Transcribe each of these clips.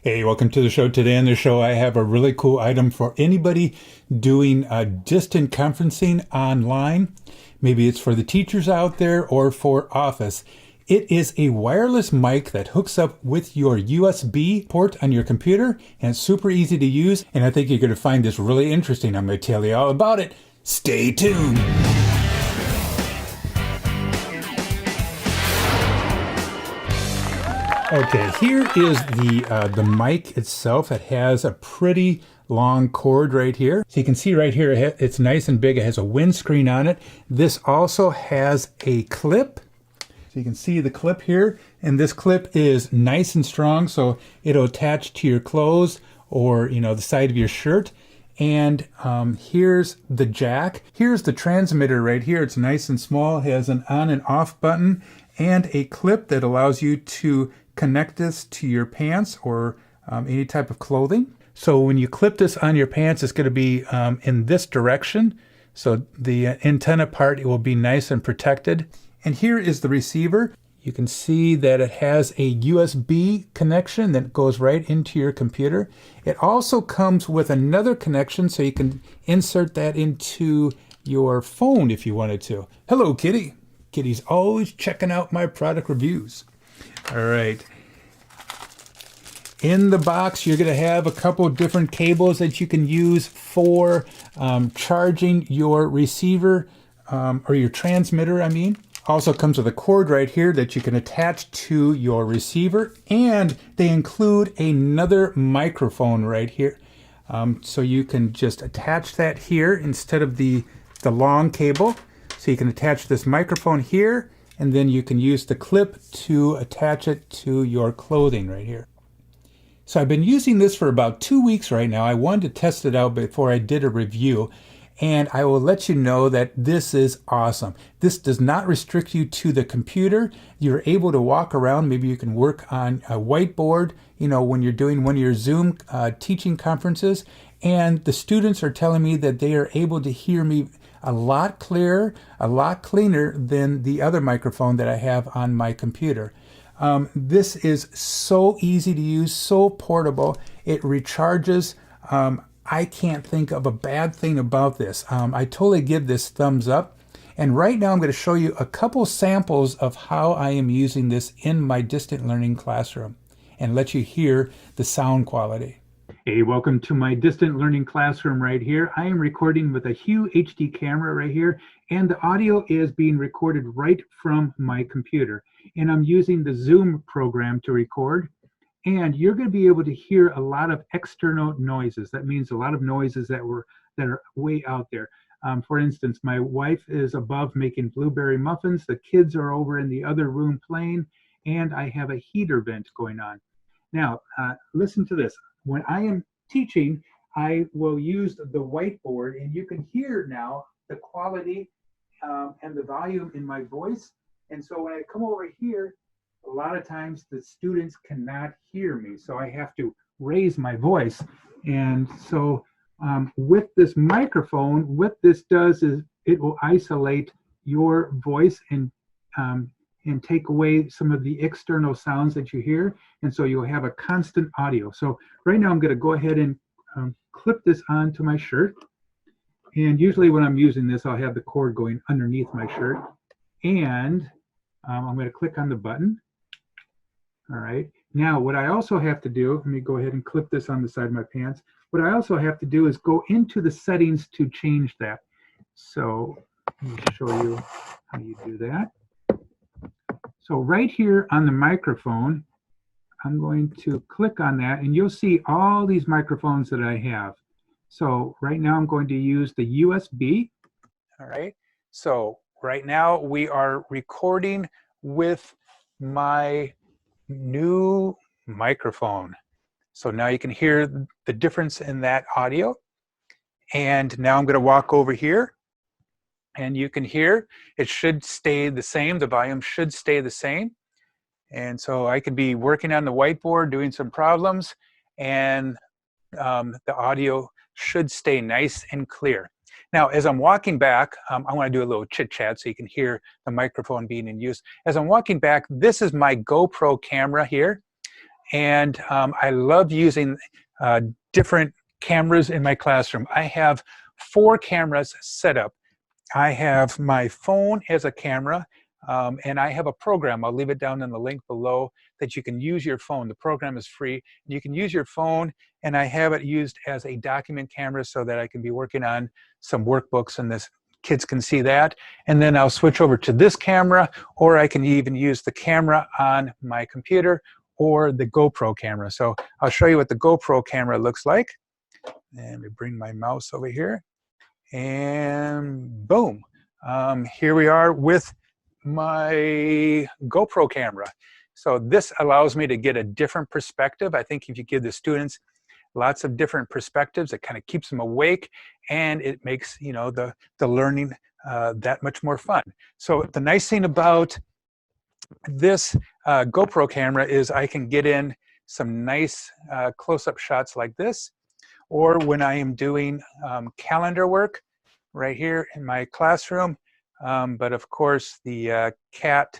Hey, welcome to the show. Today on the show, I have a really cool item for anybody doing distant conferencing online. Maybe it's for the teachers out there or for office. It is a wireless mic that hooks up with your USB port on your computer, and it's super easy to use, and I think you're going to find this really interesting. I'm going to tell you all about it. Stay tuned. Okay, here is the mic itself. It has a pretty long cord right here. So you can see right here, it's nice and big. It has a windscreen on it. This also has a clip. So you can see the clip here, and this clip is nice and strong, so it'll attach to your clothes or, the side of your shirt. And here's the jack. Here's the transmitter right here. It's nice and small. It has an on and off button and a clip that allows you to connect this to your pants or any type of clothing. So when you clip this on your pants, it's going to be in this direction. So the antenna part, it will be nice and protected. And here is the receiver. You can see that it has a USB connection that goes right into your computer. It also comes with another connection, so you can insert that into your phone if you wanted to. Hello, Kitty. Kitty's always checking out my product reviews. All right. In the box, you're going to have a couple of different cables that you can use for charging your receiver or your transmitter, Also comes with a cord right here that you can attach to your receiver, and they include another microphone right here. So you can just attach that here instead of the long cable. So you can attach this microphone here, and then you can use the clip to attach it to your clothing right here. So I've been using this for about 2 weeks right now. I wanted to test it out before I did a review, and I will let you know that this is awesome. This does not restrict you to the computer. You're able to walk around. Maybe you can work on a whiteboard, when you're doing one of your Zoom teaching conferences. And the students are telling me that they are able to hear me a lot clearer, a lot cleaner than the other microphone that I have on my computer. This is so easy to use, so portable. It recharges. I can't think of a bad thing about this. I totally give this thumbs up. And right now I'm going to show you a couple samples of how I am using this in my distant learning classroom and let you hear the sound quality. Hey, welcome to my distant learning classroom right here. I am recording with a Hue HD camera right here, and the audio is being recorded right from my computer. And I'm using the Zoom program to record. And you're going to be able to hear a lot of external noises. That means a lot of noises that are way out there. For instance, my wife is above making blueberry muffins. The kids are over in the other room playing, and I have a heater vent going on. Now, listen to this. When I am teaching, I will use the whiteboard, and you can hear now the quality and the volume in my voice. And so when I come over here, a lot of times the students cannot hear me, so I have to raise my voice. And so with this microphone, what this does is it will isolate your voice and take away some of the external sounds that you hear, and so you'll have a constant audio. So right now I'm going to go ahead and clip this onto my shirt, and usually when I'm using this, I'll have the cord going underneath my shirt, and I'm going to click on the button. All right. Now, what I also have to do, let me go ahead and clip this on the side of my pants. What I also have to do is go into the settings to change that. So let me show you how you do that. So right here on the microphone, I'm going to click on that, and you'll see all these microphones that I have. So right now I'm going to use the USB. All right. So right now we are recording with my new microphone. So now you can hear the difference in that audio. And now I'm going to walk over here, and you can hear it should stay the same. The volume should stay the same. And so I could be working on the whiteboard doing some problems, and the audio should stay nice and clear. Now, as I'm walking back, I want to do a little chit chat so you can hear the microphone being in use. As I'm walking back, this is my GoPro camera here. And I love using different cameras in my classroom. I have 4 cameras set up. I have my phone as a camera, and I have a program. I'll leave it down in the link below that you can use your phone. The program is free. You can use your phone, and I have it used as a document camera so that I can be working on some workbooks, and this kids can see that. And then I'll switch over to this camera, or I can even use the camera on my computer or the GoPro camera. So I'll show you what the GoPro camera looks like. And let me bring my mouse over here. And boom, here we are with my GoPro camera. So this allows me to get a different perspective. I think if you give the students lots of different perspectives, it kind of keeps them awake, and it makes, you know, the learning that much more fun. So the nice thing about this GoPro camera is I can get in some nice close-up shots like this, or when I am doing calendar work right here in my classroom. But of course, the cat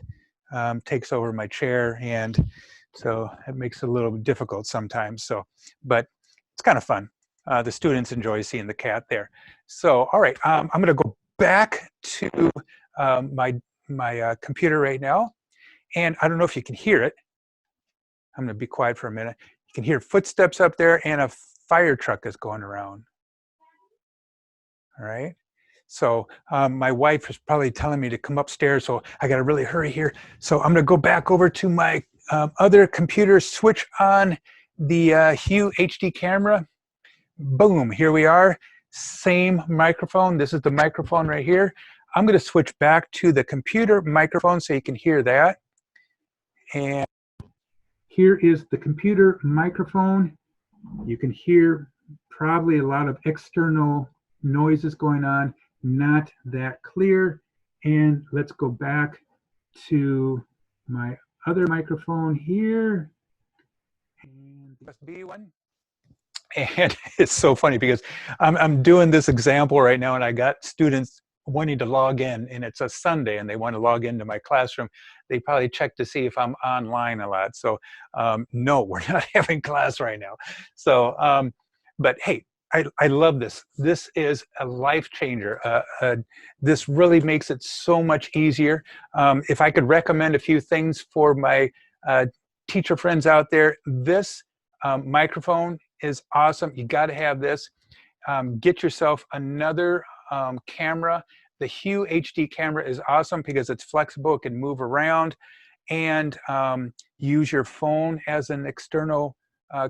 takes over my chair, and so it makes it a little difficult sometimes. So, but it's kind of fun. The students enjoy seeing the cat there. So, all right, I'm going to go back to my computer right now, and I don't know if you can hear it. I'm going to be quiet for a minute. You can hear footsteps up there, and a fire truck is going around. All right. So my wife is probably telling me to come upstairs, so I got to really hurry here. So I'm going to go back over to my other computer, switch on the Hue HD camera. Boom, here we are. Same microphone. This is the microphone right here. I'm going to switch back to the computer microphone so you can hear that. And here is the computer microphone. You can hear probably a lot of external noises going on, not that clear. And let's go back to my other microphone here, and USB one. And it's so funny because I'm doing this example right now, and I got students wanting to log in, and it's a Sunday and they want to log into my classroom. They probably check to see if I'm online a lot. So no, we're not having class right now. So, but hey, I love this. This is a life changer. This really makes it so much easier. If I could recommend a few things for my teacher friends out there, this microphone is awesome. You got to have this. Get yourself another camera. The Hue HD camera is awesome because it's flexible. It can move around, and use your phone as an external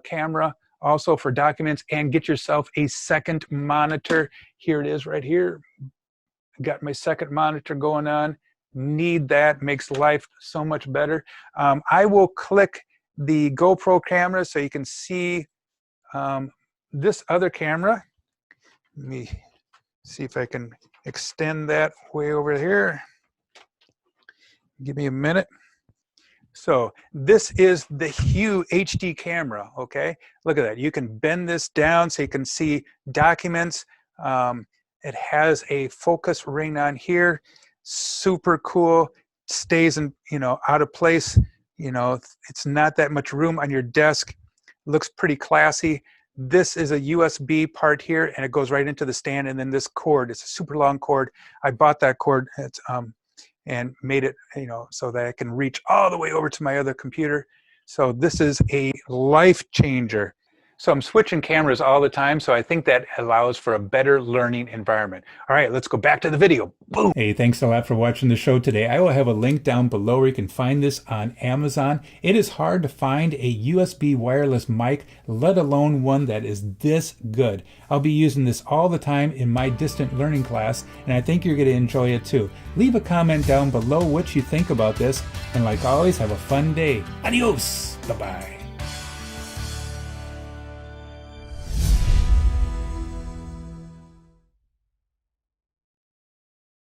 camera also for documents, and get yourself a second monitor. Here it is right here. Got my second monitor going on. Need that. Makes life so much better. I will click the GoPro camera so you can see this other camera. Let me see if I can extend that way over here. Give me a minute. So this is the Hue HD camera, okay? Look at that. You can bend this down so you can see documents. It has a focus ring on here. Super cool. Stays in, you know, out of place. You know, it's not that much room on your desk. Looks pretty classy. This is a USB part here, and it goes right into the stand. And then this cord, it's a super long cord. I bought that cord. It's and made it, you know, so that I can reach all the way over to my other computer. So this is a life changer. So I'm switching cameras all the time, so I think that allows for a better learning environment. All right, let's go back to the video. Boom. Hey, thanks a lot for watching the show today. I will have a link down below where you can find this on Amazon. It is hard to find a USB wireless mic, let alone one that is this good. I'll be using this all the time in my distant learning class, and I think you're going to enjoy it too. Leave a comment down below what you think about this, and like always, have a fun day. Adios. Bye-bye.